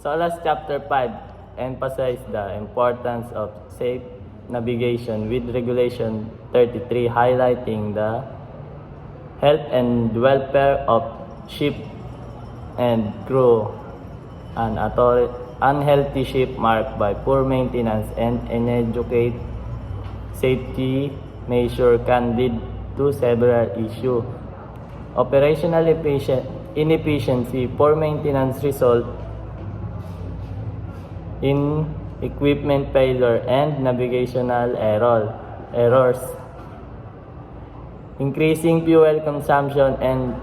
SOLAS Chapter 5 emphasized the importance of safe navigation with Regulation 33 highlighting the health and welfare of ship and crew. An unhealthy ship marked by poor maintenance and inadequate safety measure can lead to several issues. Operational inefficiency, poor maintenance result in equipment failure and navigational errors. Increasing fuel consumption and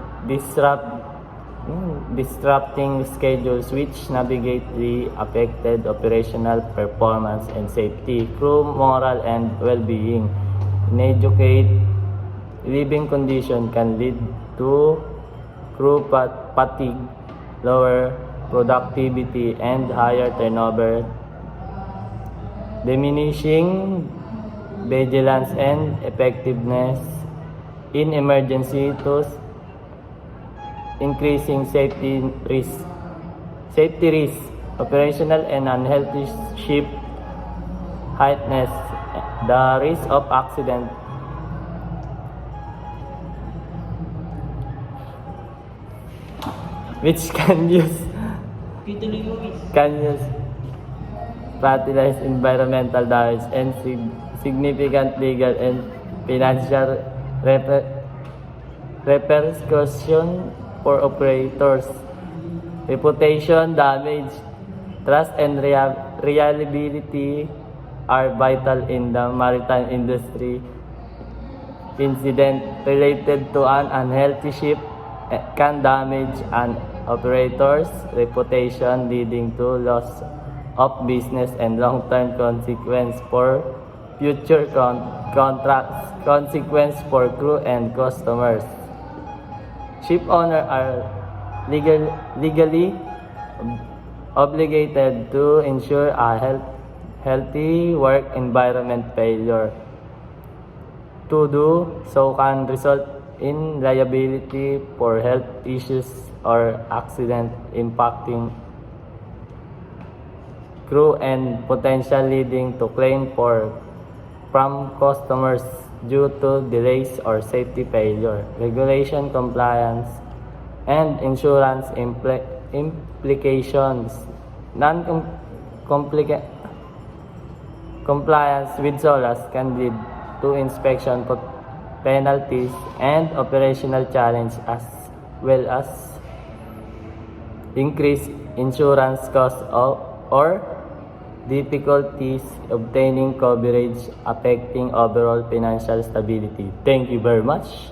disrupting schedules which negatively affected operational performance and safety, crew morale and well-being. Inadequate living condition can lead to crew fatigue, lower productivity, and higher turnover, diminishing vigilance and effectiveness in emergency to increasing safety risk. Operational and unhealthy ship heightens the risk of accident, which can use fatalize environmental damage and significant legal and financial repercussions for operators. Reputation damage, trust and reliability are vital in the maritime industry. Incident related to an unhealthy ship can damage an operator's reputation, leading to loss of business and long-term consequence for future contracts, consequence for crew and customers. Ship owners are legally obligated to ensure a healthy work environment. Failure to do so can result in liability for health issues or accident impacting crew and potential leading to claim from customers due to delays or safety failure. Regulation compliance and insurance implications. Compliance with SOLAS can lead to inspection penalties and operational challenge, as well as increased insurance costs or difficulties obtaining coverage, affecting overall financial stability. Thank you very much.